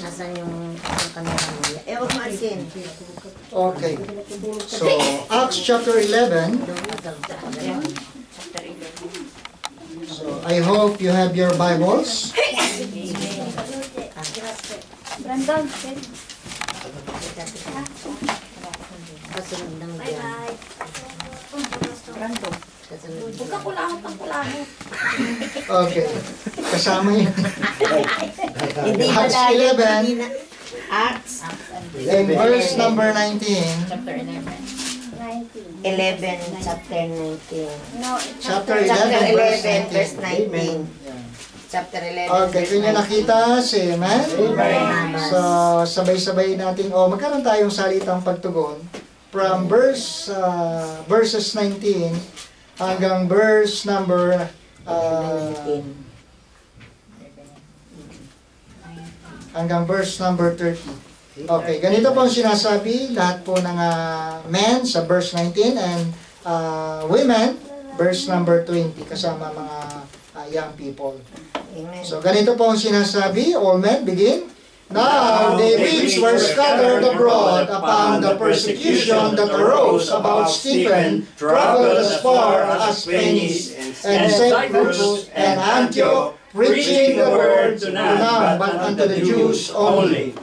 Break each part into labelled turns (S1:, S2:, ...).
S1: Nasaan yung kamera mo? Huwag maasin.
S2: Okay. So, Acts chapter 11. So, I hope you have your Bibles.
S3: Brandon,
S1: Kasunod ng
S3: bye-bye.
S1: Brando.
S3: Huwag ka kulahot ng kulahot.
S2: Okay. Kasama yun.
S1: Hindi
S2: Acts
S1: ba
S2: 11.
S1: Acts
S2: In verse number 19.
S1: chapter 11.
S3: 19.
S1: Chapter 19.
S3: No,
S2: Chapter
S1: Chapter
S2: 11, verse
S1: 11, verse
S2: 19.
S1: 19. Chapter 11.
S2: Okay, kung nyo nakita, say amen.
S1: Barnabas.
S2: So, sabay-sabay natin, magkaroon tayong salitang pagtugon from verses 19 hanggang verse number 30. Okay, ganito po ang sinasabi, lahat po ng men sa verse 19 and women, verse number 20, kasama mga young people.
S1: Amen.
S2: So, ganito po ang sinasabi, all men, begin. Now, they which were scattered abroad upon the persecution that arose about Stephen traveled as far as Phoenix and Cyprus and Antioch, preaching the word to none but unto the Jews only.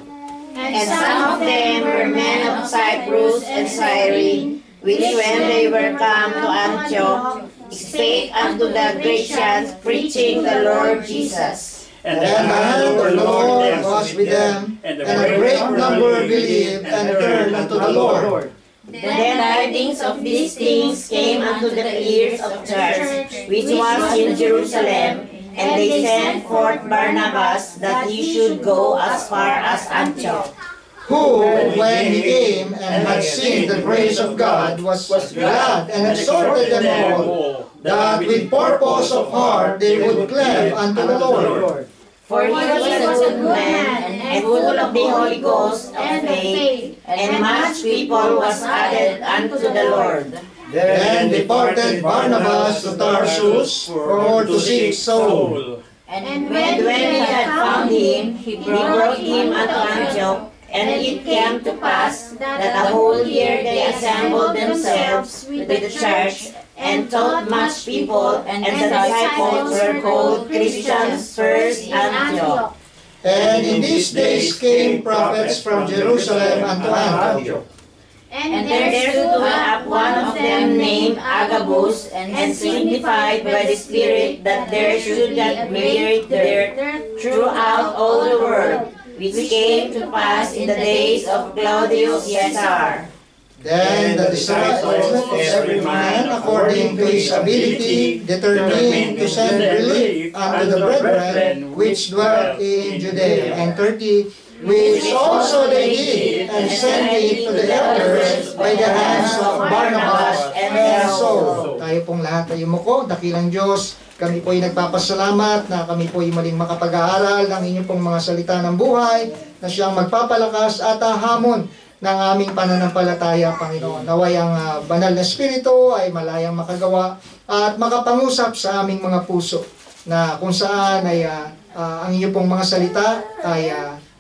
S1: And some of them were men of Cyprus and Cyrene, which when they were come to Antioch, spake unto the Grecians, preaching the Lord Jesus.
S2: And the hand of the Lord was with them, and a great number believed and turned unto the Lord.
S1: Then tidings of these things came unto the ears of the church, which was in Jerusalem, and they sent forth Barnabas, that he should go as far as Antioch.
S2: Who, when he came and had seen the grace of God, was glad and exhorted them all, that with purpose of heart they would cleave unto the Lord.
S1: For he was a good man, and full of the Holy Ghost and faith, and much people was added unto the Lord.
S2: Then departed Barnabas to Tarsus for to seek Saul.
S1: And when he had found him, he brought him unto Antioch. And it came to pass that a whole year they assembled themselves with the church, and taught much people, and the disciples were called Christians first Antioch.
S2: And in these days came prophets from Jerusalem unto Antioch.
S1: And there stood up one of them named Agabus, and signified by the Spirit that there should not be there throughout all the world, which came to pass in the days of Claudius Caesar.
S2: Then the disciples of every man according to his ability determined to send relief unto the brethren which dwelt in Judea. And 30, which also they did, and sent it to the elders by the hands of Barnabas and Saul. Tayo pong lahat ay umuko, dakilang Diyos. Kami po ay nagpapasalamat na kami po ay maling makapag-aaral ng inyong pong mga salita ng buhay na siyang magpapalakas at hamon ng aming pananampalataya, Panginoon. Naway ang banal na Espiritu ay malayang makagawa at makapangusap sa aming mga puso na kung saan ay ang inyong pong mga salita ay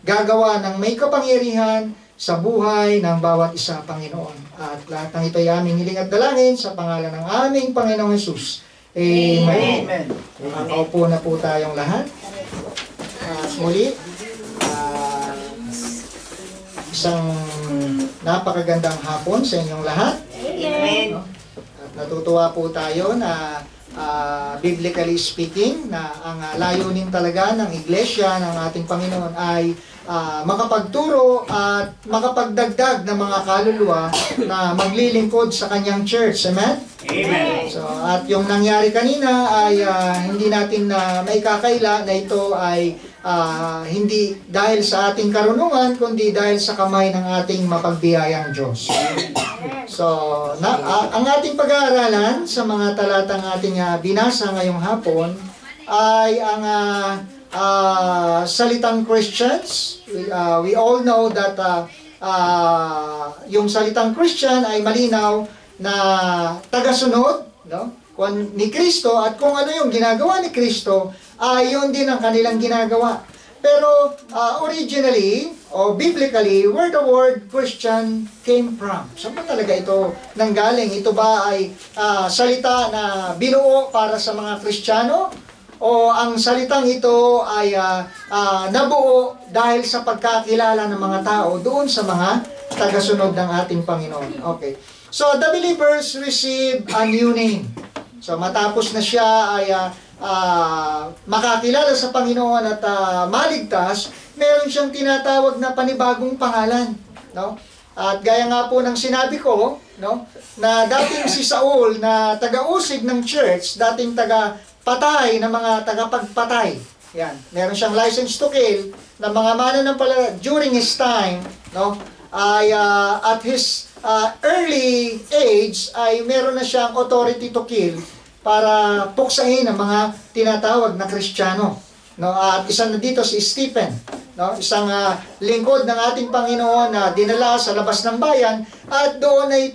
S2: gagawa ng may kapangyarihan sa buhay ng bawat isa, Panginoon. At lahat ng ito ay aming hiling at dalangin sa pangalan ng aming Panginoong Hesus. Amen. Amen. Makaupo na po tayong lahat. Muli, isang napakagandang hapon sa inyong lahat.
S1: Amen.
S2: At natutuwa po tayo na biblically speaking, na ang layunin talaga ng iglesia ng ating Panginoon ay makapagturo at makapagdagdag ng mga kaluluwa na maglilingkod sa kanyang church. Amen?
S4: Amen.
S2: So, at yung nangyari kanina ay hindi natin maikakaila na ito ay hindi dahil sa ating karunungan, kundi dahil sa kamay ng ating mapagbiyayang Diyos. So, ang ating pag-aaralan sa mga talatang ating binasa ngayong hapon ay ang salitang Christians. We all know that yung salitang Christian ay malinaw na tagasunod, no, ni Kristo, at kung ano yung ginagawa ni Kristo, ay yun din ang kanilang ginagawa. Pero originally, o biblically, where the word Christian came from? Saan ba talaga ito nanggaling? Ito ba ay salita na binuo para sa mga Kristiyano? O ang salitang ito ay nabuo dahil sa pagkakilala ng mga tao doon sa mga tagasunod ng ating Panginoon? Okay. So, the believers receive a new name. So, matapos na siya ay makakilala sa Panginoon at maligtas, meron siyang tinatawag na panibagong pangalan, no? At gaya nga po ng sinabi ko, no, na dating si Saul na taga-usig ng church, dating taga-patay na mga tagapagpatay. Yan, meron siyang license to kill na mga mananampalataya during his time, no, ay at his early age ay meron na siyang authority to kill para puksain ang mga tinatawag na Kristiyano. No, at isa na dito si Stephen, no, isang lingkod ng ating Panginoon na dinala sa labas ng bayan, at doon ay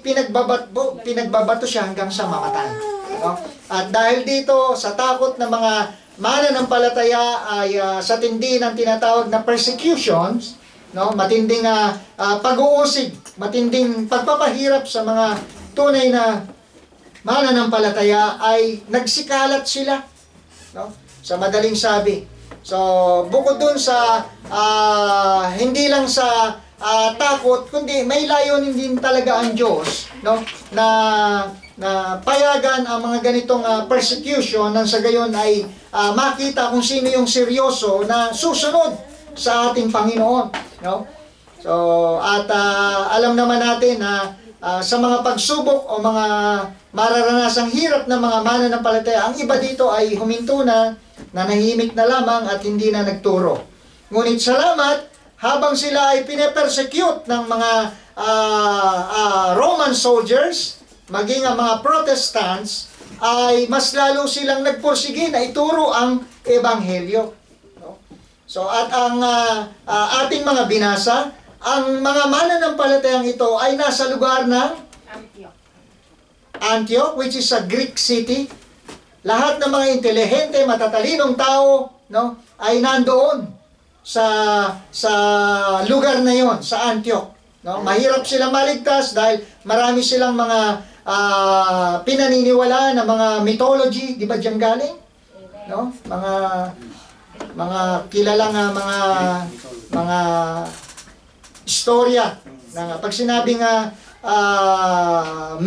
S2: pinagbabato siya hanggang sa mamatay. No? At dahil dito, sa takot ng mga mananampalataya ay sa tindi ng tinatawag na persecutions, no, matinding pag-uusig, matinding pagpapahirap sa mga tunay na mananampalataya, ay nagsikalat sila, no? Sa madaling sabi. So, bukod dun sa hindi lang sa takot, kundi may layunin din talaga ang Diyos, no, na payagan ang mga ganitong persecution, nang sa gayon ay makita kung sino yung seryoso na susunod sa ating Panginoon, no? So, at alam naman natin na sa mga pagsubok o mga mararanasang hirap ng mga mananampalataya, ang iba dito ay huminto na nahimik na lamang at hindi na nagturo. Ngunit salamat, habang sila ay pine-persecute ng mga Roman soldiers, maging ang mga Protestants, ay mas lalo silang nagpursige na ituro ang Ebanghelyo. No? So, at ang ating mga binasa, ang mga mananampalatayang ito ay nasa lugar ng Antioch, which is a Greek city. Lahat ng mga intelihente, matatalinong tao, no, ay nandoon sa lugar na yon, sa Antioch. No? Mahirap silang maligtas dahil marami silang mga pinaniniwalaan na mga mythology, di ba diyan galing? No? Mga kilalang mga istorya na pag sinabing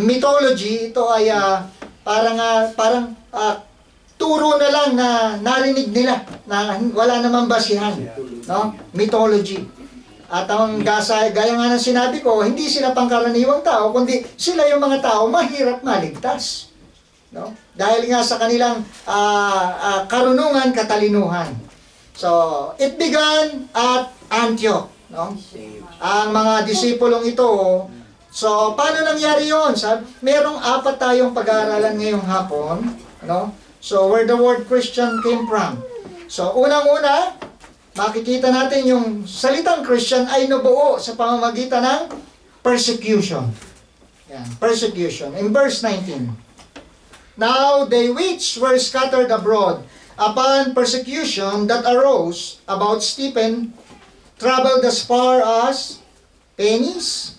S2: mythology, ito ay parang turo na lang na narinig nila na wala namang basihan, no? Mythology. At ang gaya nga ng sinabi ko, hindi sila pangkaraniwang tao, kundi sila yung mga tao mahirap maligtas, no? Dahil nga sa kanilang karunungan, katalinuhan. So, it began at Antioch, no? Ang mga disipulong ito, so paano nangyari yon? Merong 4 tayong pag-aaralan ngayong hapon, no? So, where the word Christian came from. So, unang-una, makikita natin yung salitang Christian ay nabuo sa pamamagitan ng persecution. Yan, persecution. In verse 19. Now, they which were scattered abroad upon persecution that arose about Stephen traveled as far as Phoenix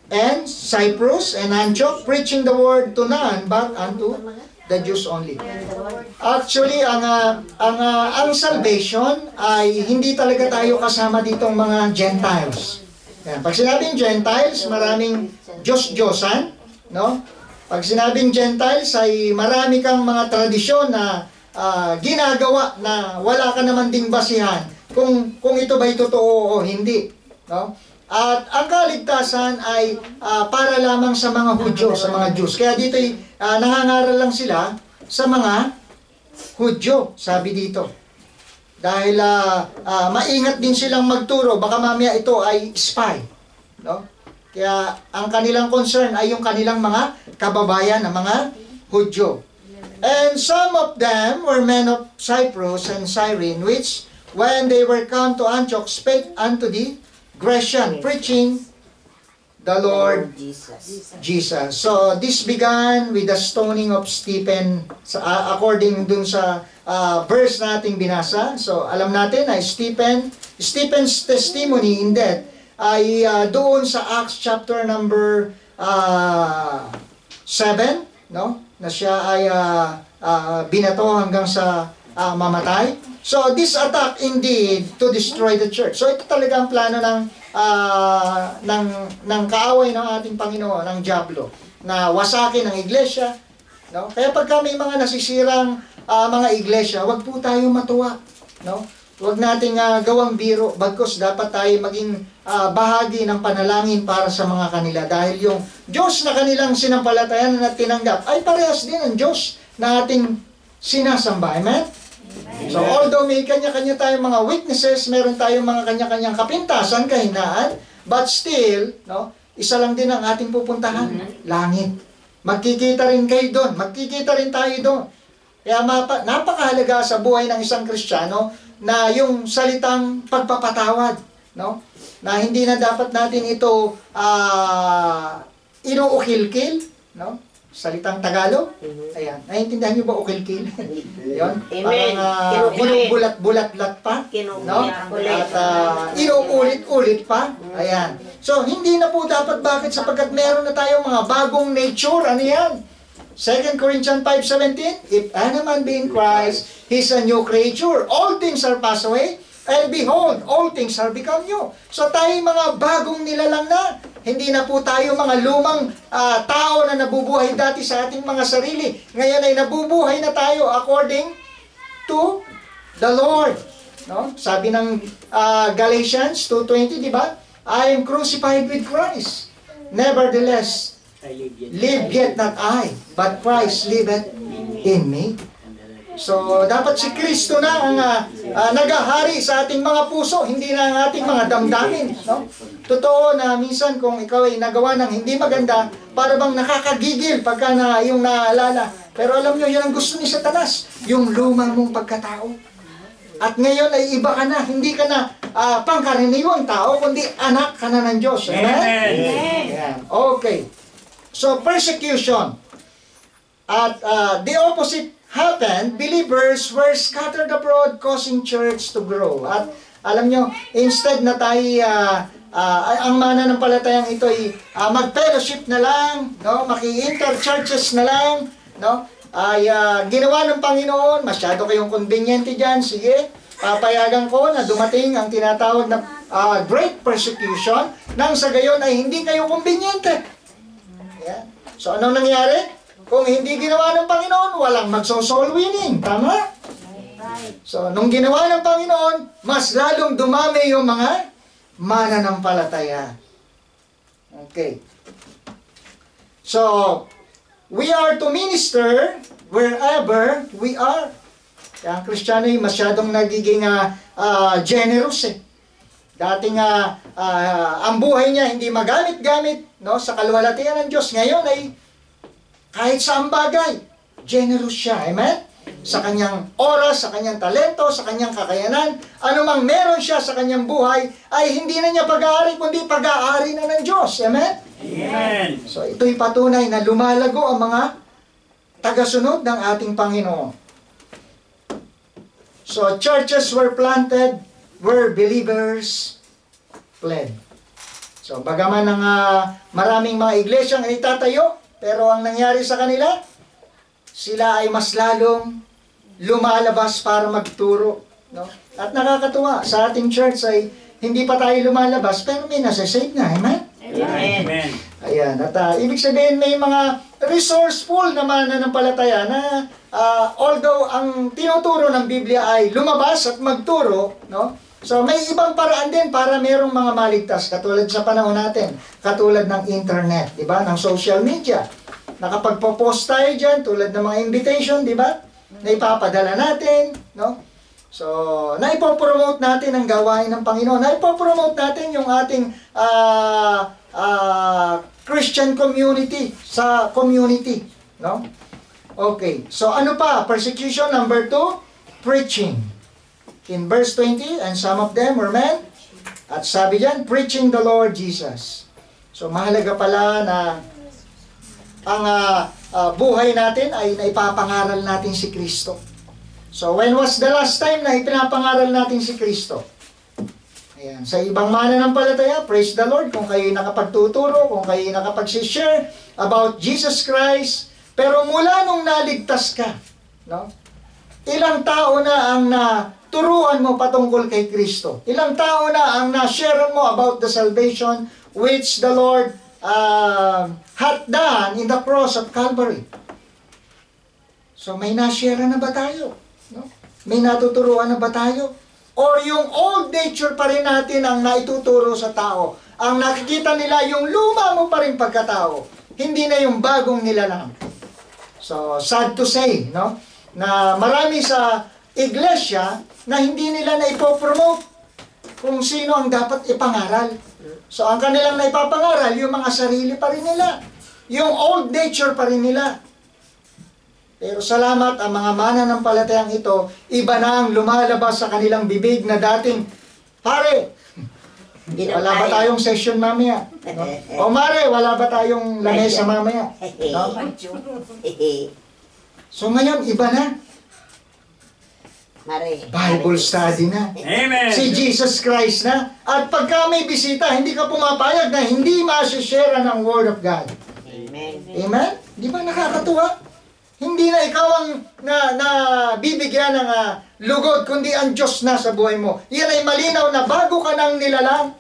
S2: and Cyprus and Antioch, preaching the word to none but unto the Jews only. Actually, ang salvation ay hindi talaga tayo kasama ditong mga Gentiles. Yan. Pag sinabing Gentiles, maraming Diyos-Diyosan, no? Pag sinabing Gentiles ay marami kang mga tradisyon na ginagawa na wala ka naman ding basihan kung ito ba'y totoo o hindi, no? At ang kaligtasan ay para lamang sa mga Hudyo, sa mga Jews. Kaya dito nangangaral lang sila sa mga Hudyo, sabi dito. Dahil maingat din silang magturo, baka mamaya ito ay spy, no? Kaya ang kanilang concern ay yung kanilang mga kababayan na mga Hudyo. And some of them were men of Cyprus and Cyrene, which when they were come to Antioch spake unto the Grecian, preaching the Lord
S1: Jesus.
S2: Jesus. So, this began with the stoning of Stephen according dun sa verse nating binasa. So, alam natin na Stephen's testimony in death ay doon sa Acts chapter number 7, no? Na siya ay binato hanggang sa mamatay. So, this attack indeed to destroy the church. So, ito talaga ang plano ng kaaway ng ating Panginoon, ng Diablo, na wasakin ang iglesia. No? Kaya pagka may mga nasisirang mga iglesia, wag po tayo matuwa. No? Wag nating gawang biro, bagkus dapat tayo maging bahagi ng panalangin para sa mga kanila. Dahil yung Diyos na kanilang sinampalatayan at tinanggap, ay parehas din ang Diyos na ating sinasamba. Amen? So, although may kanya-kanya tayong mga weaknesses, meron tayong mga kanya-kanyang kapintasan, kahinaan, but still, no, isa lang din ang ating pupuntahan, langit. Magkikita rin kayo doon, magkikita rin tayo doon. Kaya napakahalaga sa buhay ng isang Kristiyano na yung salitang pagpapatawad, no? Na hindi na dapat natin ito inuukil-kil, no? Salitang Tagalog. Ayan. Naiintindihan niyo ba ukil-kil? Yun.
S1: Amen.
S2: Parang binubulat-bulat-lat pa. No? At inuulit-ulit pa. Ayan. So, hindi na po dapat. Bakit? Sapagkat meron na tayong mga bagong nature. Ano yan? 2 Corinthians 5:17, if any man be in Christ, he's a new creature. All things are passed away, and behold, all things are become new. So tayo mga bagong nilalang na. Hindi na po tayo mga lumang tao na nabubuhay dati sa ating mga sarili. Ngayon ay nabubuhay na tayo according to the Lord. No? Sabi ng Galatians 2:20, di ba? I am crucified with Christ. Nevertheless, live yet not I, but Christ liveth in me. So, dapat si Kristo na ang nagahari sa ating mga puso, hindi na ang ating mga damdamin. No? Totoo na minsan kung ikaw ay nagawa ng hindi maganda, para bang nakakagigil pagka yung naalala. Pero alam nyo, yun ang gusto ni Satanas, yung lumang mong pagkatao. At ngayon ay iba ka na, hindi ka na pangkaraniwang tao, kundi anak ka na ng Diyos. Amen? Amen. Okay. So, persecution. At the opposite happened, believers were scattered abroad, causing church to grow. At alam nyo, instead na tayo, ang mananampalatayang ito ay mag-fellowship na lang, no? Maki-inter-churches na lang, no? Ay ginawa ng Panginoon, masyado kayong conveniente dyan, sige, papayagan ko na dumating ang tinatawag na great persecution, nang sa gayon ay hindi kayo conveniente. Yeah. So, anong nangyari? Kung hindi ginawa ng Panginoon, walang magso-soul winning. Tama? So, nung ginawa ng Panginoon, mas lalong dumami yung mga mananampalataya. Okay. So, we are to minister wherever we are. Kaya ang Kristiyano ay masyadong nagiging generous eh. Dating ang buhay niya hindi magamit-gamit, no, sa kaluwalhatian ng Diyos. Ngayon ay kahit saan bagay, generous siya. Amen? Sa kanyang oras, sa kanyang talento, sa kanyang kakayanan, anumang meron siya sa kanyang buhay, ay hindi na niya pag-aari, kundi pag-aari na ng Diyos. Amen?
S4: Amen.
S2: So ito'y patunay na lumalago ang mga tagasunod ng ating Panginoon. So churches were planted where believers fled. So bagaman ng maraming mga iglesyang itatayo, pero ang nangyari sa kanila, sila ay mas lalong lumalabas para magturo. No? At nakakatuwa, sa ating church ay hindi pa tayo lumalabas, pero may nasa-save na. Amen?
S4: Amen.
S2: Ayan. At ibig sabihin may mga resourceful na mananampalataya na although ang tinuturo ng Biblia ay lumabas at magturo, no? So may ibang paraan din para merong mga maligtas, katulad sa panahon natin, katulad ng internet, di ba? Ng social media. Nakapagpo-post tayo dyan, tulad ng mga invitation, di ba? Na ipapadala natin, no? So, naipopromote natin ang gawain ng Panginoon. Naipopromote natin yung ating Christian community sa community, no? Okay. So, ano pa? Persecution number 2, preaching. In verse 20, and some of them were men. At sabi dyan, preaching the Lord Jesus. So mahalaga pala na ang buhay natin ay naipapangaral natin si Kristo. So when was the last time na ipinapangaral natin si Kristo? Ayan. Sa ibang mananampalataya, praise the Lord, kung kayo nakapagtuturo, kung kayo nakapag-share about Jesus Christ, pero mula nung naligtas ka, no? Ilang tao na ang naturuan mo patungkol kay Kristo? Ilang tao na ang na-share mo about the salvation which the Lord had done in the cross of Calvary? So may na-share na ba tayo? No? May natuturuan na ba tayo? Or yung old nature pa rin natin ang naituturo sa tao? Ang nakikita nila yung luma mo pa rin pagkatao, hindi na yung bagong nilalang. So sad to say, no? Na marami sa iglesia na hindi nila na ipopromote kung sino ang dapat ipangaral. So ang kanilang naipapangaral, yung mga sarili pa rin nila. Yung old nature pa rin nila. Pero salamat, ang mga mananampalatayang ito, iba na ang lumalabas sa kanilang bibig na dating, pare, wala ba tayong session mamaya? No? O mare, wala ba tayong lamesa mamaya? No? So ngayon, iba na. Bible study na.
S4: Amen.
S2: Si Jesus Christ na. At pagka may bisita, hindi ka pumapayag na hindi ma-share ng Word of God.
S1: Amen.
S2: Amen? Di ba nakakatuwa? Hindi na ikaw ang bibigyan ng lugod, kundi ang Diyos na sa buhay mo. Yan ay malinaw na bago ka nang nilalang.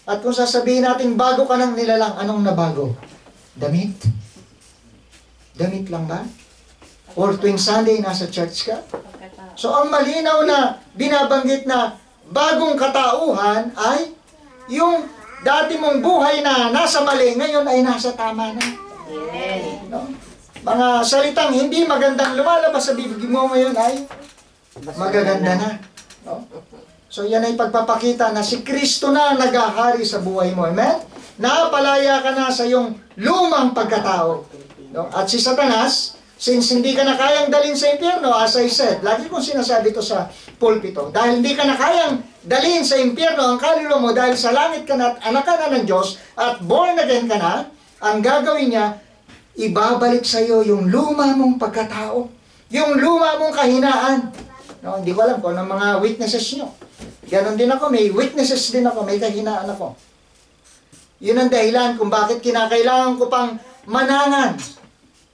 S2: At kung sasabihin natin bago ka nang nilalang, anong nabago? Damit? Damit lang ba? Or tuwing Sunday, nasa church ka? So ang malinaw na binabanggit na bagong katauhan ay yung dati mong buhay na nasa mali, ngayon ay nasa tama na.
S1: Amen.
S2: No? Mga salitang hindi magandang lumalabas sa bibig mo ngayon ay magaganda na. No? So yan ay pagpapakita na si Kristo na naghahari sa buhay mo. Amen? Napalaya ka na sa iyong lumang pagkatao. No? At si Satanas, since hindi ka na kayang dalhin sa impyerno, as I said, lagi kong sinasabi ito sa pulpito, dahil hindi ka na kayang dalhin sa impyerno ang kaluluwa mo dahil sa langit ka na at anak ka na ng Diyos at born again ka na, ang gagawin niya, ibabalik sa iyo yung luma mong pagkatao, yung luma mong kahinaan. No, hindi ko alam kung anong mga weaknesses nyo. Ganon din ako, may weaknesses din ako, may kahinaan ako. Yun ang dahilan kung bakit kinakailangan ko pang manangan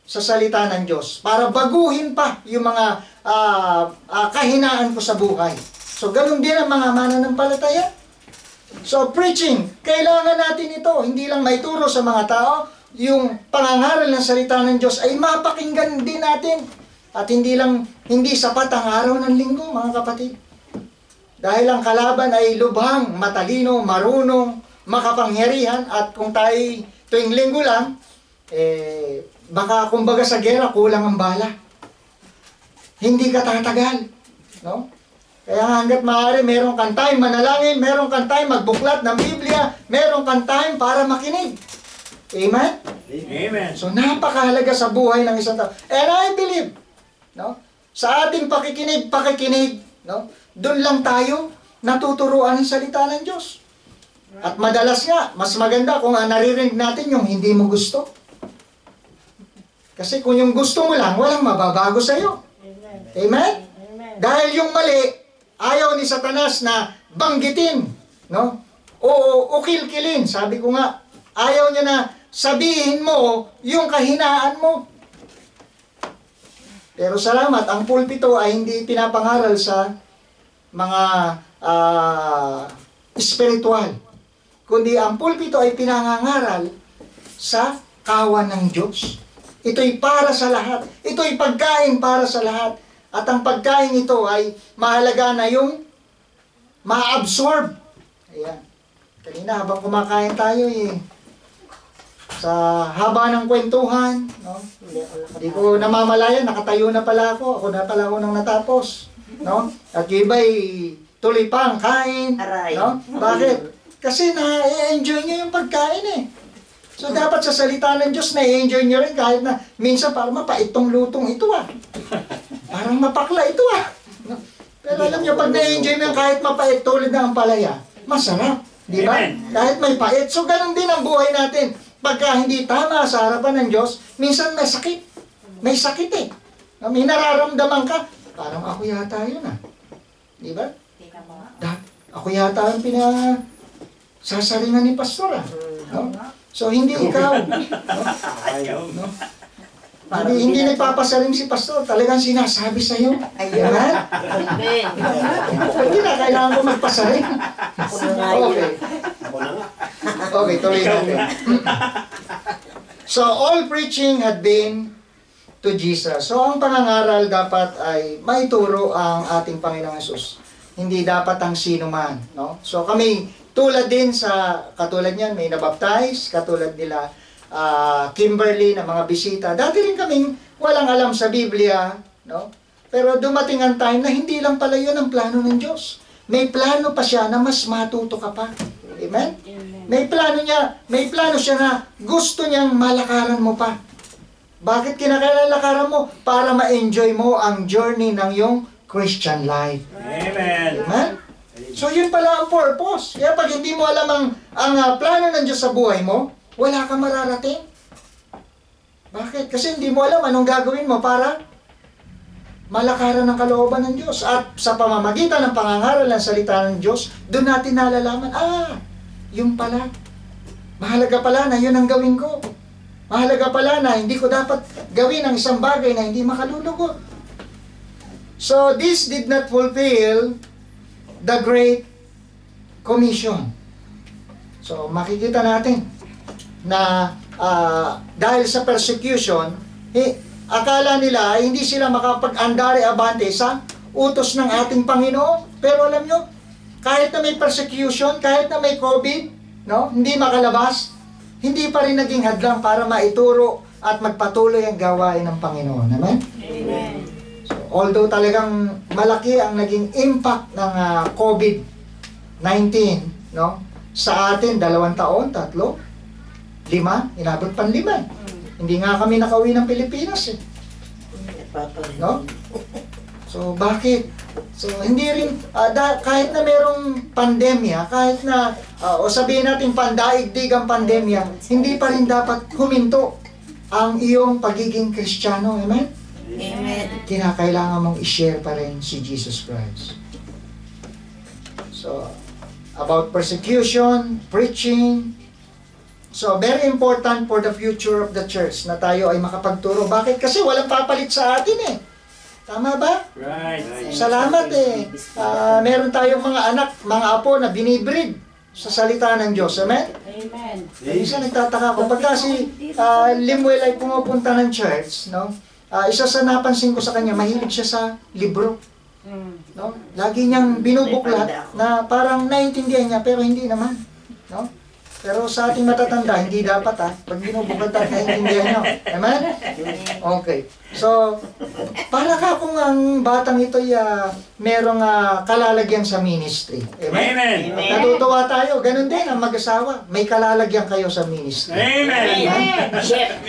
S2: sa salita ng Diyos para baguhin pa yung mga kahinaan ko sa buhay. So ganon din ang mga mananampalataya. So preaching, kailangan natin ito, hindi lang maituro sa mga tao, yung pangangaral ng salita ng Diyos ay mapakinggan din natin. At hindi sapat ang araw ng linggo, mga kapatid. Dahil ang kalaban ay lubhang, matalino, marunong, makapangyarihan, at kung tayo tuwing linggo lang, baka kumbaga sa gera, kulang ang bala. Hindi ka tatagal. No? Kaya hanggat maaari, meron kang time manalangin, meron kang time magbuklat ng Biblia, meron kang time para makinig. Amen?
S4: Amen.
S2: So napakahalaga sa buhay ng isang tao. And I believe, no? Sa ating pakikinig, no? Doon lang tayo natuturuan ng salita ng Diyos. At madalas nga, mas maganda kung naririnig natin yung hindi mo gusto. Kasi kung yung gusto mo lang, walang mababago sa iyo. Amen? Dahil yung mali, ayaw ni Satanas na banggitin, no? O ukil-kilin. Sabi ko nga, ayaw niya na sabihin mo yung kahinaan mo. Pero salamat, ang pulpito ay hindi pinapangaral sa mga espiritual. Kundi ang pulpito ay pinangangaral sa kawan ng Diyos. Ito'y para sa lahat. Ito'y pagkain para sa lahat. At ang pagkain ito ay mahalaga na yung ma-absorb. Ayan. Kanina habang kumakain tayo sa haba ng kwentuhan, no? Hindi ko namamalayan, nakatayo na pala ako. Ako na pala ako nang natapos. No? At yung iba'y tuloy pa ang kain. No? Bakit? Kasi na-enjoy nyo yung pagkain eh. So dapat sa salita ng Diyos, na-enjoy nyo rin kahit na minsan parang mapait tong lutong ito ah. Parang mapakla ito ah. No? Pero alam nyo, pag na-enjoy mo yung kahit mapait tulad ng ampalaya, masarap. Di ba?
S4: Amen.
S2: Kahit may pait. So, ganun din ang buhay natin. Pagka hindi tama sa harapan ng Diyos, minsan may sakit. May sakit eh. May nararamdaman ka. Parang ako yata yun ah. Di ba? Ako yata ang sasaringan ni pastor ah. No? So, hindi ikaw. No?
S4: Ayaw.
S2: No? Hindi nagpapasaring si pastor. Talagang sinasabi sa'yo. Ayan.
S1: Amen.
S2: Hindi na kailangan ko magpasaring.
S1: Ako na nga yun.
S2: Okay.
S5: Ako na nga.
S2: Okay, tuloy natin. So, all preaching had been to Jesus. So, ang pangangaral dapat ay maituro ang ating Panginoong Hesus. Hindi dapat ang sino man. No? So, kami tulad din sa, katulad niyan, may nabaptize, katulad nila, Kimberly na mga bisita. Dati rin kaming walang alam sa Biblia, no? Pero dumating ang time na hindi lang pala yun ang plano ng Diyos. May plano pa siya na mas matuto ka pa. Amen? May plano siya na gusto niyang malakaran mo pa. Bakit kinakailangan mo? Para ma-enjoy mo ang journey ng iyong Christian life.
S4: Amen.
S2: Amen? So yun pala ang purpose. Kaya pag hindi mo alam ang plano ng Diyos sa buhay mo, wala kang mararating. Bakit? Kasi hindi mo alam anong gagawin mo para malakaran ng kalooban ng Diyos. At sa pamamagitan ng pangangaral ng salita ng Diyos, doon natin nalalaman, yung pala. Mahalaga pala na yun ang gawin ko. Mahalaga pala na hindi ko dapat gawin ang isang bagay na hindi makalulugot. So, this did not fulfill the Great Commission. So, makikita natin na dahil sa persecution, akala nila hindi sila makapag-andare abante sa utos ng ating Panginoon. Pero alam nyo, kahit na may persecution, kahit na may COVID, no, hindi makalabas, hindi pa rin naging hadlang para maituro at magpatuloy ang gawain ng Panginoon. Amen?
S1: Amen.
S2: So, although talagang malaki ang naging impact ng COVID-19, no, sa atin, 2 taon, 3, 5, inabot pang 5. Hindi nga kami nakauwi ng Pilipinas eh. No? So, bakit? So, hindi rin, kahit na merong pandemya, kahit na, o sabihin natin pandaigdig ang pandemya, hindi pa rin dapat huminto ang iyong pagiging Kristiyano. Amen?
S1: Amen.
S2: Kinakailangan mong i-share pa rin si Jesus Christ. So, about persecution, preaching. So, very important for the future of the church na tayo ay makapagturo. Bakit? Kasi walang papalit sa atin eh. Tama ba?
S4: Right.
S2: Salamat eh. Meron tayong mga anak, mga apo na binibreed sa salita ng Diyos. Amen?
S3: Amen.
S2: Isa nagtataka ko. Pagka si Limuel ay pumupunta ng church, no? Isa sa napansin ko sa kanya, mahilig siya sa libro. No? Lagi niyang binubuklat na parang naintindihan niya pero hindi naman. No? Pero sa ating matatanda, hindi dapat pag binubuklat at naintindihan niyo. Amen? Okay. So, para ka kung ang batang ito merong kalalagyan sa ministry. Amen?
S4: Amen.
S2: Natutuwa tayo. Ganun din ang mag-asawa. May kalalagyan kayo sa ministry.
S4: Amen.
S1: Chef,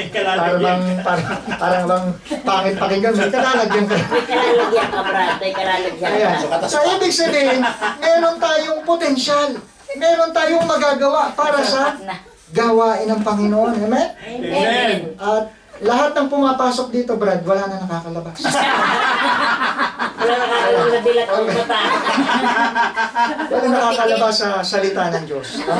S2: Parang bang pangit pakinggan. May kalalagyan kayo.
S1: may kalalagyan ka, Brad. May kalalagyan
S2: Ayan.
S1: ka.
S2: So, ibig sabihin, meron tayong potensyal. Meron tayong magagawa para sa gawain ng Panginoon. Amen?
S4: Amen.
S2: At lahat ng pumapasok dito, Brad, wala na nakakalabas.
S1: Wala nakakalabilat ang mata.
S2: Wala nakakalabas sa salita ng Diyos. So,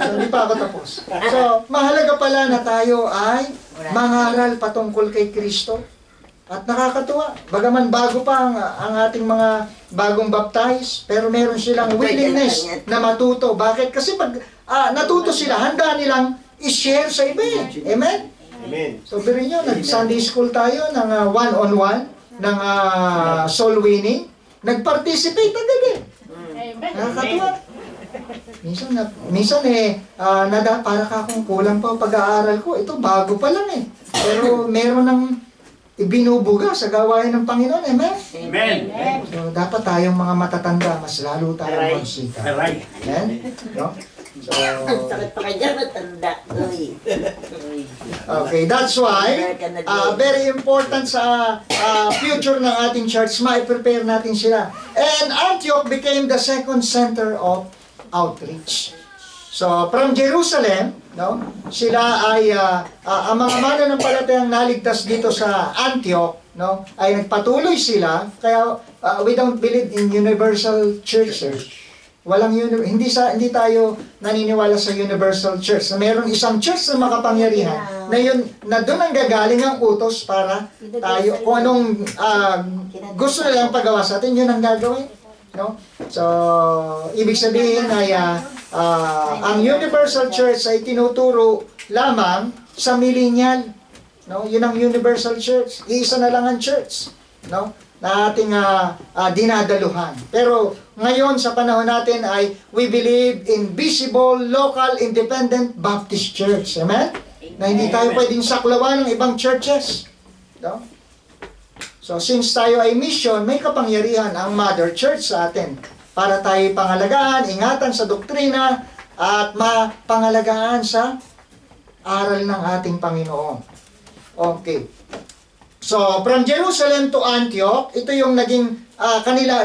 S2: hindi pa ako tapos. So, mahalaga pala na tayo ay mangaral patungkol kay Kristo. At nakakatuwa, bagaman bago pa ang ating mga bagong baptize, pero meron silang willingness na matuto. Bakit? Kasi pag natuto sila, handa nilang i-share sa iba. Amen?
S5: Amen.
S2: So, birin nyo, nag-Sunday school tayo ng one-on-one, ng soul winning. Nag-participate agad eh.
S3: Amen.
S2: Nakakatuwa. Minsan para ka kung kulang pa ang pag-aaral ko. Ito, bago pa lang eh. Pero meron ng ibinubuga sa gawain ng Panginoon. Amen?
S4: Amen.
S2: So, dapat tayong mga matatanda, mas lalo tayong magsika.
S4: Right.
S2: Amen? No? So,
S1: Sakit pa kayo, matanda. Uy.
S2: okay, that's why, very important sa future ng ating church, ma-prepare natin sila. And Antioch became the second center of outreach. So, from Jerusalem, no, sila ay, ang mga mananampalatayang naligtas dito sa Antioch, no, ay nagpatuloy sila, kaya we don't believe in universal churches. Hindi tayo naniniwala sa universal church. Na mayroon isang church na makapangyarihan, na doon ang gagaling ang utos para tayo, kung anong gusto nilang pagawa sa atin, yun ang gagawin. No? So, ibig sabihin ay ang universal church ay tinuturo lamang sa millennial. No? Yun ang universal church. Iisa na lang ang church. No? Na ating dinadaluhan. Pero ngayon sa panahon natin ay we believe in visible, local, independent Baptist Church. Amen? Na hindi tayo pwedeng saklawan ng ibang churches. No? So, since tayo ay mission, may kapangyarihan ang Mother Church sa atin para tayo pangalagaan, ingatan sa doktrina, at mapangalagaan sa aral ng ating Panginoon. Okay. So, from Jerusalem to Antioch, ito yung naging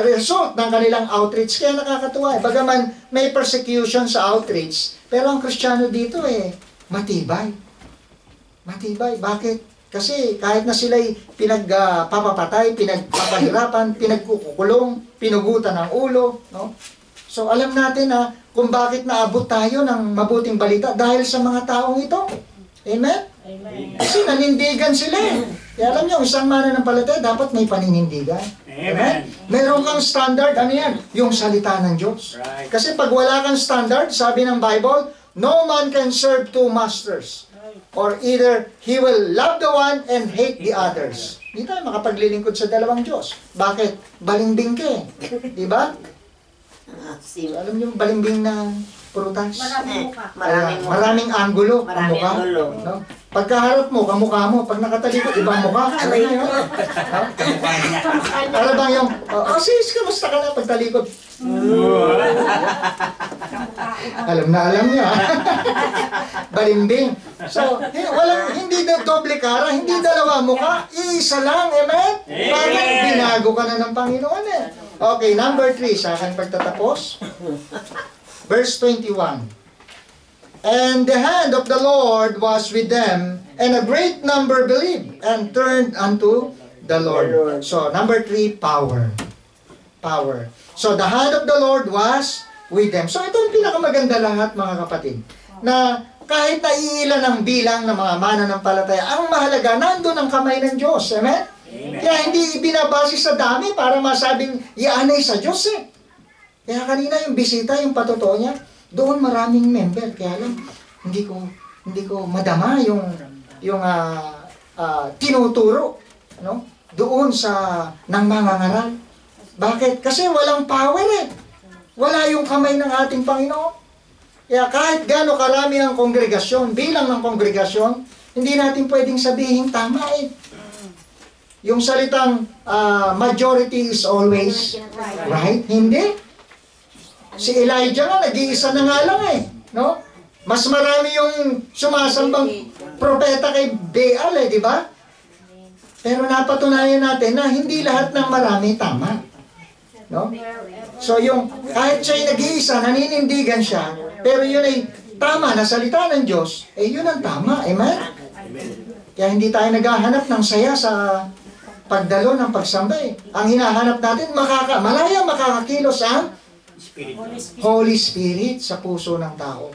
S2: result ng kanilang outreach. Kaya nakakatuwa. Bagaman may persecution sa outreach, pero ang Kristiyano dito matibay. Matibay. Bakit? Kasi kahit na sila'y pinagpapapatay, pinagpapahirapan, pinagkukulong, pinugutan ng ulo, no? So alam natin kung bakit naabot tayo ng mabuting balita dahil sa mga taong ito. Amen? Amen. Kasi nanindigan sila. Kaya alam niyo, isang mananampalataya dapat may paninindigan. Amen? Meron kang standard, ano yan? Yung salita ng Diyos. Right. Kasi pag wala kang standard, sabi ng Bible, no man can serve two masters. Or either he will love the one and hate the others. Hindi tayo makapaglilingkod sa dalawang Diyos. Bakit? Balimbing ka eh. Di ba? Alam niyo, balimbing na prutas. Maraming anggulo.
S1: Maraming anggulo.
S2: No? Pagkaharap mo, kamukha mo. Pag nakatalikod, ibang mukha. Ano yun? Para bang yung, sis, kamusta ka na pagtalikod? Alam niya. Balimbing. So, hindi doble cara, hindi dalawa mukha, isa lang, amen? Parang binago ka na ng Panginoon eh. Okay, number 3, sa akin pagtatapos. Verse 21. And the hand of the Lord was with them, and a great number believed, and turned unto the Lord. So, number 3, power. Power. So, the hand of the Lord was with them. So, ito ang pinakamaganda lahat, mga kapatid. Na kahit naiilan ang bilang ng mga mananampalataya, ang mahalaga, nandun ang kamay ng Diyos. Amen? Amen. Kaya hindi ibinabase sa dami para masabing ianay sa Diyos eh. Kaya kanina yung bisita, yung patotoo niya, doon maraming member. Kaya lang, hindi ko madama yung tinuturo, no? Doon sa nang mangangaral. Bakit? Kasi walang power eh. Wala yung kamay ng ating Panginoon. Kaya kahit gaano karami ang kongregasyon, bilang ng kongregasyon, hindi natin pwedeng sabihin tama eh. Yung salitang majority is always right. Hindi. Si Elijah nga, nag-iisa na nga lang eh. No? Mas marami yung sumasambang propeta kay Baal eh, di ba? Pero napatunayan natin na hindi lahat ng marami tama. No? So yung, kahit siya'y nag-iisa, naninindigan siya, pero yun ay tama na salita ng Diyos, yun ang tama. Amen? Kaya hindi tayo naghahanap ng saya sa pagdalo ng pagsamba eh. Ang hinahanap natin, malayang makakakilos ang Holy Spirit sa puso ng tao.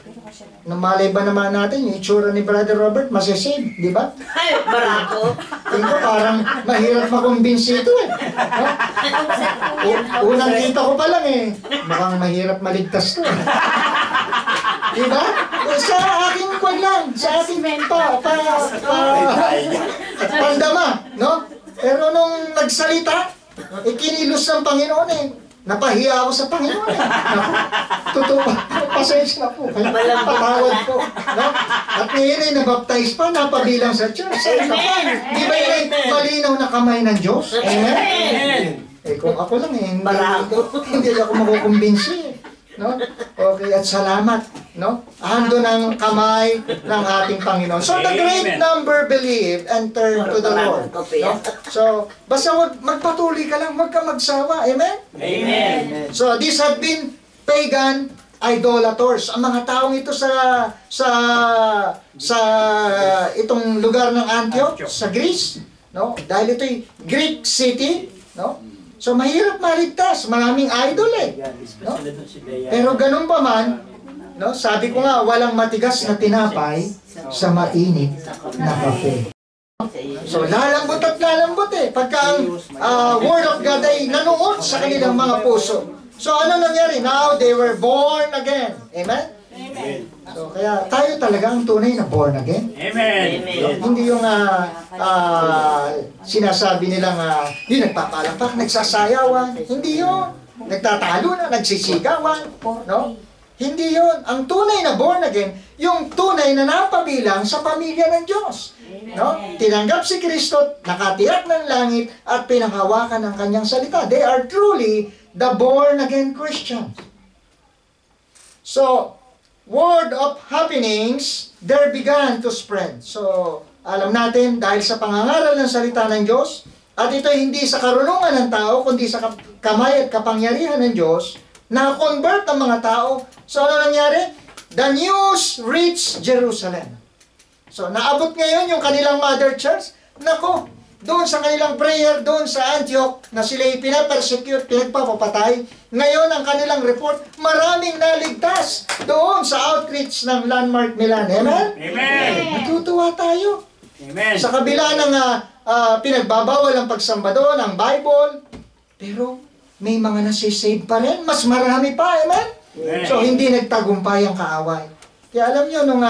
S2: Namalay ba naman natin yung itsura ni Brother Robert, masisave, di ba?
S1: Ay, barako.
S2: Tingko parang mahirap makumbinsi ito eh. Unang kita ko pa lang eh. Mukhang mahirap maligtas to eh. Di ba? Sa aking kwan lang, sa aking pandama, no? Pero nung nagsalita, ikinilos ng Panginoon eh. Napahiya ako sa Panginoon eh. Totoo pa. Pasensya na po. Patawad po. No? At ngayon ay nabaptize pa, napabilang sa church. Amen. Di ba yun malinaw na kamay ng Diyos? Amen. Kung ako lang eh, hindi ako makukumbinsi eh. No? Okay, at salamat. No? Ando ng kamay ng ating Panginoon. So the great number believed and turned to the Lord. No? So, basta magpatuloy ka lang, huwag ka magsawa. Amen?
S4: Amen.
S2: So this had been pagan idolators. Ang mga taong ito sa itong lugar ng Antioch, sa Greece, no? Dahil ito'y Greek city, no? So mahirap maligtas, maraming idol eh. No? Pero ganun pa man, no? Sabi ko nga, walang matigas na tinapay sa mainit na kape. So lalambot at lalambot eh. Pagka ang Word of God ay nanuot sa kanilang mga puso. So ano nangyari? Now they were born again. Amen? So kaya tayo talaga ang tunay na born again.
S4: Amen.
S2: Hindi yung sinasabi nilang yung nagpapalakpak, nagsasayawan. Hindi yun. Nagtatalo na, nagsisigawan. No? Hindi yun. Ang tunay na born again, yung tunay na napabilang sa pamilya ng Diyos. No? Tinanggap si Kristo, nakatiyak ng langit, at pinanghawakan ng kanyang salita. They are truly the born again Christians. So, word of happenings, there began to spread. So, alam natin, dahil sa pangangaral ng salita ng Diyos, at ito hindi sa karunungan ng tao, kundi sa kamay at kapangyarihan ng Diyos, na-convert ang mga tao. So, ano nangyari? The news reached Jerusalem. So, naabot ngayon yung kanilang mother church. Nako, doon sa kanilang prayer, doon sa Antioch, na sila'y pinapersecute, pinagpapapatay. Ngayon, ang kanilang report, maraming naligtas doon sa outreach ng Landmark Milan. Amen?
S4: Amen.
S2: Natutuwa tayo.
S4: Amen.
S2: Sa kabila ng pinagbabawal ang pagsamba doon, ang Bible, pero may mga nasisave pa rin. Mas marami pa. Amen? So, hindi nagtagumpay ang kaaway. Kaya alam nyo, nung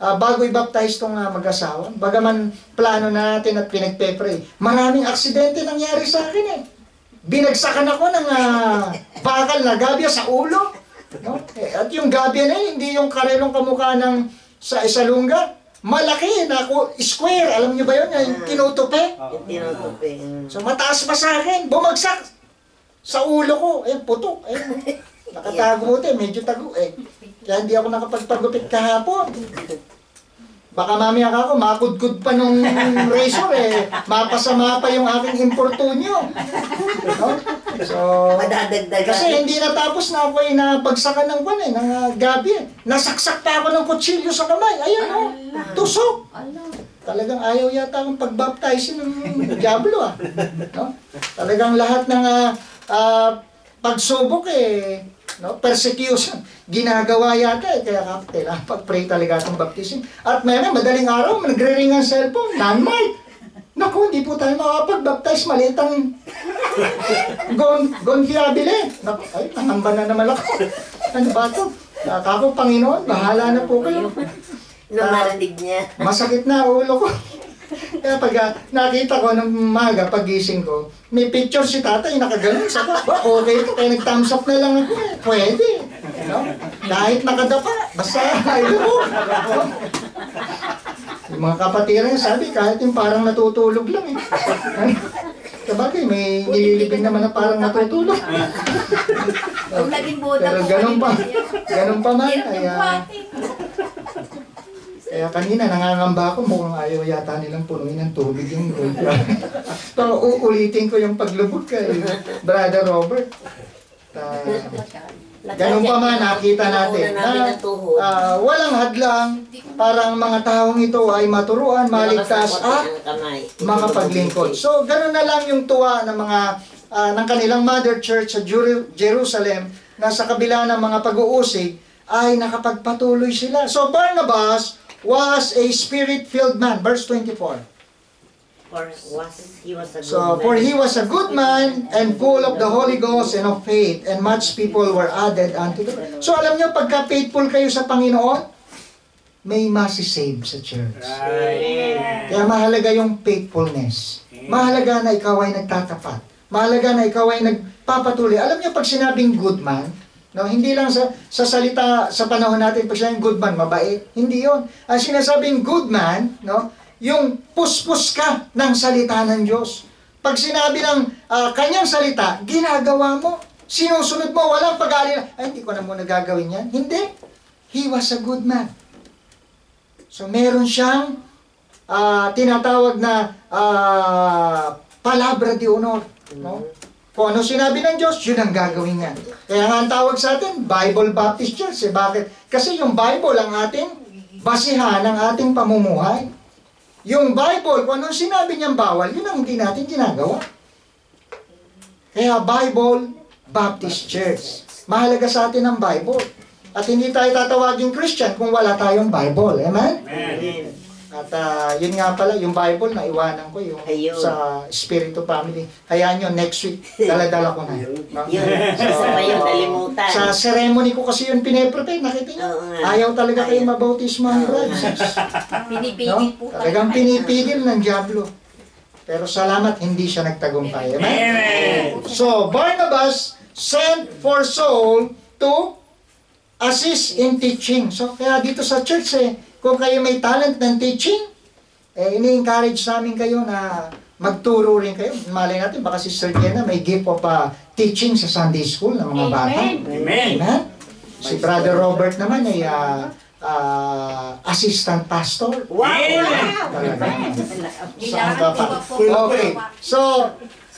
S2: bago i-baptize itong mag-asawa, bagaman plano na natin at pinagpe-pray, maraming aksidente nangyari sa akin eh. Binagsakan ako ng bakal na gabya sa ulo. No? At yung gabya na hindi yung karelong kamukha ng sa isalungga. Malaki na square. Alam nyo ba yun? Yung tinutupi. So mataas pa sa akin. Bumagsak sa ulo ko. Putok. Nakatago ito. Medyo tago. Kaya hindi ako nakapagpagupit kahapon. Baka mamaya ako, makudkud pa nung razor mapasama pa yung aking importunyo. No? So, kasi hindi natapos na ako nabagsakan ng ng gabi. Nasaksak pa ako ng kutsilyo sa kamay. Ayun tusok. Talagang ayaw yata akong pagbaptize ng diablo No? Talagang lahat ng pagsubok no? Persecution. Ginagawa yata kaya kailangan pag-pray talaga itong baptism. At madaling araw, nagre-ring ang cellphone, landmark. Naku, hindi po tayo makapag-baptize, maliit ang gonfiabile. Naku, ay, nangamba na naman ako. Ano ba ito? Kako, Panginoon, bahala na po kayo.
S1: Narinig niya.
S2: Masakit na ulo ko. Kaya pag nakita ko ng maga, pagising ko, may picture si tatay, nakaganon sa okay ito, kaya nag-thumbs up na lang ako Pwede. No? Kahit nakadapa, basta ayaw mo. Yung mga kapatiran sabi, kahit yung parang natutulog lang Sabagay, may nililibing naman na parang natutulog. Pero ganun pa man, kaya kanina nangangamba ako, mukhang ayaw yata nilang punuin ng tubig yung gulpa. So, uulitin ko yung paglubog kay Brother Robert. Ganun pa man, nakita natin na walang hadlang para ang mga taong ito ay maturuan, maligtas at makapaglingkod. So, ganun na lang yung tuwa ng mga ng kanilang mother church sa Jerusalem na sa kabila ng mga pag-uusig ay nakapagpatuloy sila. So, Barnabas was a spirit-filled man. Verse 24. For he was a good man and full of the Holy Ghost and of faith, and much people were added unto them. So alam nyo, pagka faithful kayo sa Panginoon, may masisave sa church. Kaya mahalaga yung faithfulness. Mahalaga na ikaw ay nagtatapat. Mahalaga na ikaw ay nagpapatuloy. Alam nyo, pag sinabing good man, no, hindi lang sa salita sa panahon natin pag sinabing good man, mabait. Hindi yon. Ang sinasabing good man, no, yung puspos ka ng salita ng Diyos. Pag sinabi ng kanyang salita, ginagawa mo. Sinusunod mo, walang pag-aalala. Ay, hindi ko na muna gagawin yan. Hindi. He was a good man. So, meron siyang tinatawag na palabra de honor. No? Kung ano sinabi ng Diyos, yun ang gagawin niya. Kaya nga ang tawag sa atin, Bible Baptist Church. Bakit? Kasi yung Bible ang ating basihan ng ating pamumuhay. Yung Bible, kung anong sinabi niyang bawal, yun ang hindi natin ginagawa. Kaya Bible Baptist Church. Mahalaga sa atin ang Bible. At hindi tayo tatawaging Christian kung wala tayong Bible. Amen?
S4: Amen.
S2: At yun nga pala, yung Bible, naiwanan ko yung
S1: Ayun.
S2: sa Spirito Family. Hayaan nyo, next week, dala-dala ko na. No?
S1: Yun, isa pa yung nalimutan.
S2: Sa ceremony ko kasi yun pine-prepare, nakita nyo?
S1: Oo nga.
S2: Ayaw talaga kayo mabautismo ang
S1: Oo
S2: bride.
S3: Pinipigil po tayo.
S2: Talagang pinipigil ng Diablo. Pero salamat, hindi siya nagtagumpay. Amen?
S4: Amen.
S2: So, Barnabas sent for Saul to assist in teaching. So, kaya dito sa church kung kayo may talent ng teaching, ini-encourage namin kayo na magturo rin kayo. Malay natin, baka si Sir Jenna may gift of teaching sa Sunday school ng mga bata.
S4: Amen.
S2: Amen? Si Brother Robert naman ay assistant pastor.
S1: Wow!
S2: Talaga. Saan ka pa? Okay. So,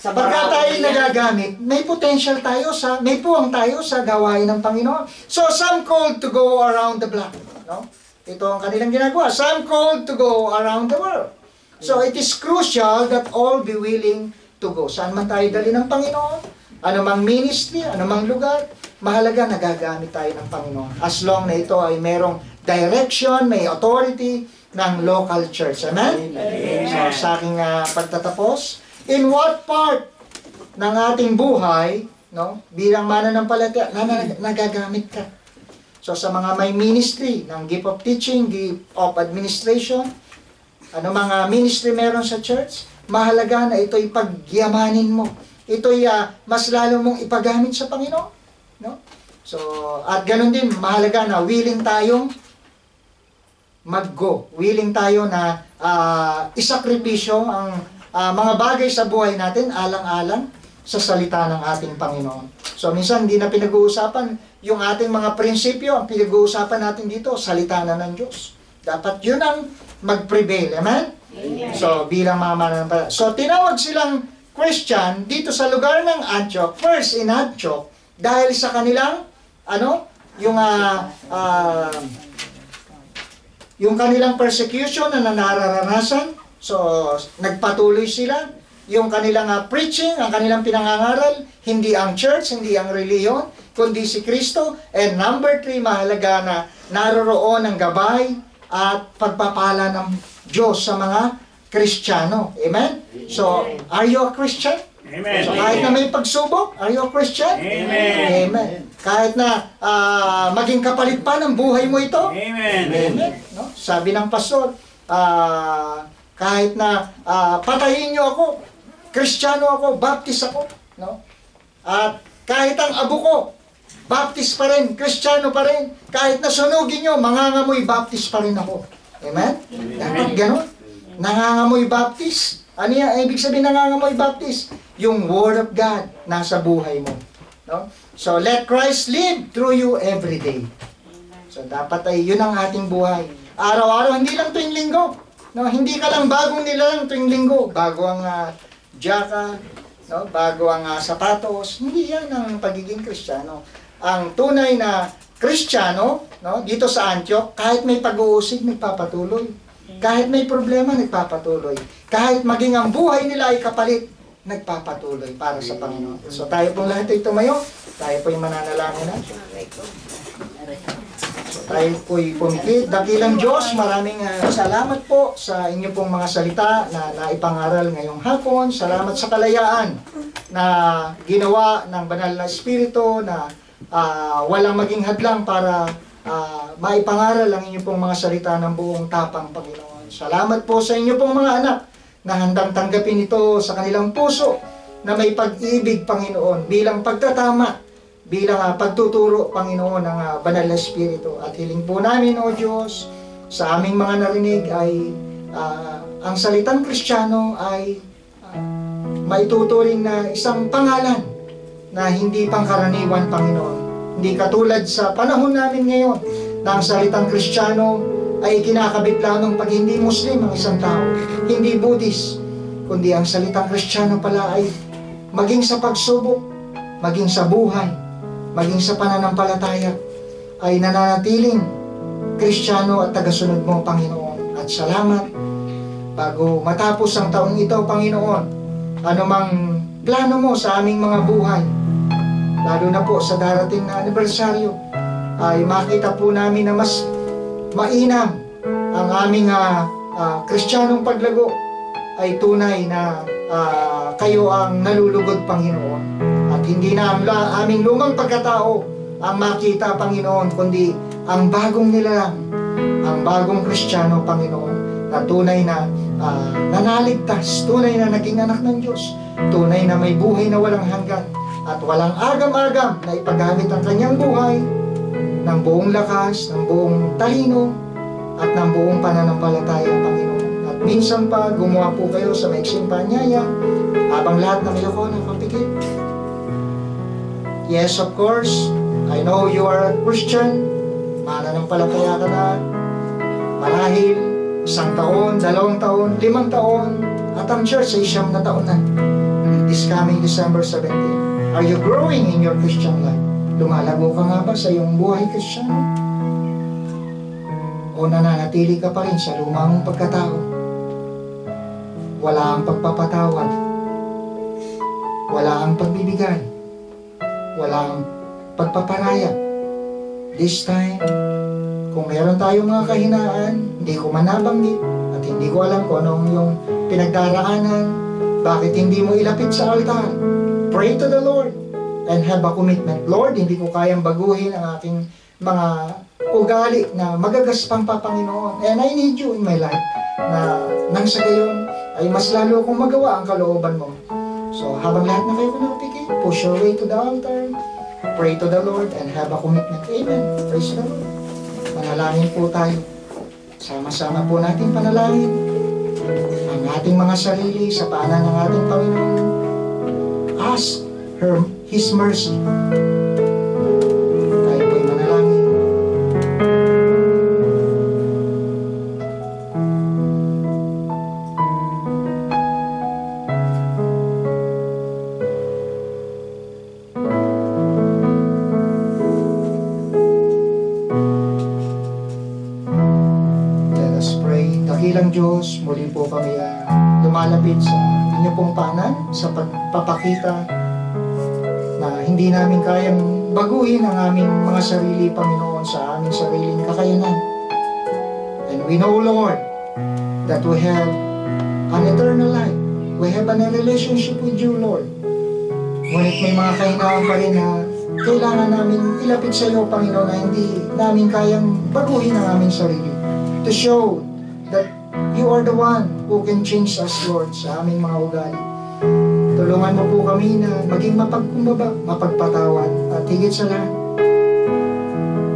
S2: pagka tayo nagagamit, may potential tayo may puwang tayo sa gawain ng Panginoon. So, some called to go around the block. No? Ito ang kanilang ginagawa. Some called to go around the world. So, it is crucial that all be willing to go. Saan man tayo dali ng Panginoon? Ano mang ministry, ano mang lugar, mahalaga nagagamit tayo ng Panginoon. As long na ito ay merong direction, may authority ng local church. Amen? So, sa aking pagtatapos, in what part ng ating buhay, no, bilang mananampalataya, nagagamit ka? So, sa mga may ministry, ng gift of teaching, gift of administration, ano mga ministry meron sa church, mahalaga na ito'y pagyamanin mo. Ito'y mas lalo mong ipagamit sa Panginoon. No? So, at ganun din, mahalaga na willing tayong mag-go. Willing tayo na isakripisyo ang mga bagay sa buhay natin, alang-alang sa salita ng ating Panginoon. So, minsan hindi na pinag-uusapan yung ating mga prinsipyo. Ang pinag-uusapan natin dito, salita na ng Diyos. Dapat yun ang mag-prevail. Amen?
S1: Amen.
S2: So, bilang mga mananampalataya. So, tinawag silang Christian dito sa lugar ng Antioch, first in Antioch, dahil sa kanilang, yung kanilang persecution na nararanasan. So, nagpatuloy sila. Yung kanilang preaching, ang kanilang pinangangaral, hindi ang church, hindi ang reliyon, kundi si Kristo. And number 3, mahalaga na naroroon ang gabay at pagpapala ng Diyos sa mga Kristiyano. Amen? So, are you a Christian?
S4: Amen.
S2: So, kahit na may pagsubok, are you a Christian?
S4: Amen.
S2: Amen. Kahit na maging kapalit pa ng buhay mo ito?
S4: Amen.
S2: Amen. No? Sabi ng pastor, kahit na patayin niyo ako, Kristiyano ako, Baptist ako, no? At kahit ang abo ko, Baptist pa rin, Kristiyano pa rin, kahit na sunugin niyo, mangangamoy Baptist pa rin ako. Amen? Dapat ganun. Nangangamoy Baptist. Ano yan? Ibig sabihin nangangamoy Baptist? Yung Word of God nasa buhay mo. No? So, let Christ live through you every day. So, dapat ay yun ang ating buhay. Araw-araw, hindi lang tuwing linggo. No, hindi ka lang bagong nilalang tuwing linggo. Bago ang jaka, no? Bago ang sapatos. Hindi yan ang pagiging Kristiyano. Ang tunay na Kristiyano, no? Dito sa Antioch, kahit may pag-uusig, nagpapatuloy. Kahit may problema, nagpapatuloy. Kahit maging ang buhay nila ay kapalit, nagpapatuloy para sa Panginoon. So tayo pong lahat ay tumayo. Tayo po'y mananalangin na. Tayo po'y pumikit. Dakilang Diyos, maraming salamat po sa inyo pong mga salita na naipangaral ngayong hapon. Salamat sa kalayaan na ginawa ng Banal na Espiritu na walang maging hadlang para maipangaral ang inyo pong mga salita ng buong tapang, Panginoon. Salamat po sa inyo pong mga anak na handang tanggapin ito sa kanilang puso na may pag-ibig, Panginoon, bilang pagtatama, bilang pagtuturo, Panginoon, ng Banal na Espiritu. At hiling po namin, O Diyos, sa aming mga narinig ay ang salitang Kristiyano ay maituturing na isang pangalan na hindi pangkaraniwan, Panginoon. Hindi katulad sa panahon namin ngayon na ang salitang Kristiyano ay kinakabit lamang pag hindi Muslim ang isang tao, hindi Buddhist, kundi ang salitang Kristiyano pala ay maging sa pagsubok, maging sa buhay, maging sa pananampalataya, ay nananatiling Kristiyano at tagasunod mo, Panginoon. At salamat, bago matapos ang taong ito, Panginoon, anumang plano mo sa aming mga buhay, lalo na po sa darating na anibersaryo, ay makita po namin na mas mainam ang aming Kristiyanong paglago, ay tunay na kayo ang nalulugod, Panginoon. At hindi na ang aming lumang pagkatao ang makita, Panginoon, kundi ang bagong nilalang, ang bagong Kristiyano, Panginoon, na tunay na nanaligtas, tunay na naging anak ng Diyos, tunay na may buhay na walang hanggan, at walang agam-agam na ipagamit ang kanyang buhay ng buong lakas, ng buong talino, at ng buong pananampalataya, Panginoon. At minsan pa, gumawa po kayo sa maiksing panyaya, habang lahat na may ako nakapikit. Yes, of course, I know you are a Christian, mananampalataya ka na, marahil 1 taon, 2 taon, 5 taon, at ang church ay 9 na taon na. This coming December 17. Are you growing in your Christian life? Lumalago ka nga ba sa iyong buhay Kristiyano? O nananatili ka pa rin sa lumang pagkatao? Wala ang pagpapatawad, wala ang pagbibigay, wala ang pagpaparaya. This time, kung meron tayong mga kahinaan, hindi ko man nabanggit at hindi ko alam kung anong yung pinagdaraanan, bakit hindi mo ilapit sa altar? Pray to the Lord and have a commitment. Lord, hindi ko kayang baguhin ang aking mga ugali na magagaspang pa, Panginoon. And I need you in my life na nang sa gayon ay mas lalo akong magawa ang kalooban mo. So, habang lahat na kayo nakapikit, push your way to the altar, pray to the Lord, and have a commitment. Amen. Praise the Lord. Manalangin po tayo. Sama-sama po natin panalangin ang ating mga sarili sa paanan ng ating Panginoon. Ask His mercy. Tayo po'y manalangin. Let us pray. Dakilang Diyos, muli po kami lumalapit sa inyo pong paanan sa pagpapakita na hindi namin kayang baguhin ang aming mga sarili, Panginoon, sa aming sariling kakayanan. And we know, Lord, that we have an eternal life. We have a relationship with you, Lord. Ngunit may mga kahinaan pa rin na kailangan namin ilapit sa iyo, Panginoon, na hindi namin kayang baguhin ang aming sarili. To show that you are the one who can change us, Lord, sa aming mga ugali. Tulungan mo po kami na maging mapagkumbaba, mapagpatawad, at higit sa lahat,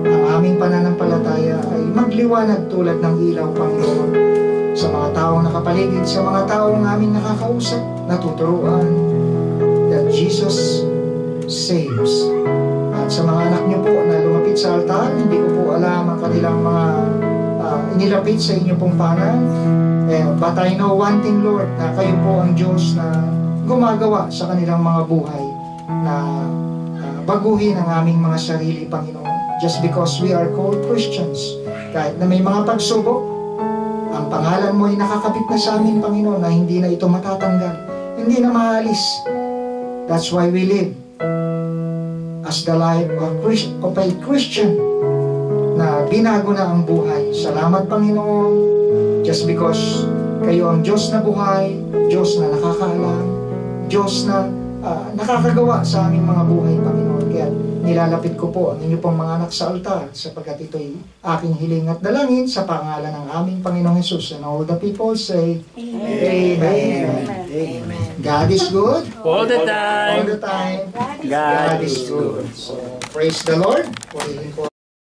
S2: ang aming pananampalataya ay magliwanag tulad ng ilaw, Panginoon, sa mga taong nakapaligid, sa mga taong aming nakakausap, natuturuan that Jesus saves. At sa mga anak niyo po na lumapit sa altar, hindi ko po alam ang kanilang mga inilapit sa inyo pong paanan. But I know one thing, Lord, na kayo po ang Diyos na gumagawa sa kanilang mga buhay na baguhin ang aming mga sarili, Panginoon. Just because we are called Christians, kahit na may mga pagsubok, ang pangalan mo ay nakakabit na sa amin, Panginoon, na hindi na ito matatanggal, hindi na maalis. That's why we live as the life of a Christian na binago na ang buhay. Salamat, Panginoon, just because kayo ang Diyos na buhay, Diyos na nakakaalam, Diyos na nakakagawa sa aming mga buhay, Panginoon. Kaya nilalapit ko po ang inyo pong mga anak sa altar sapagkat ito'y aking hiling at dalangin sa pangalan ng aming Panginoong Jesus. And all the people say, Amen.
S1: Amen.
S2: God is good.
S4: All the
S2: All
S4: time.
S2: the time.
S4: God
S2: God is good. So, praise the Lord. Purihin po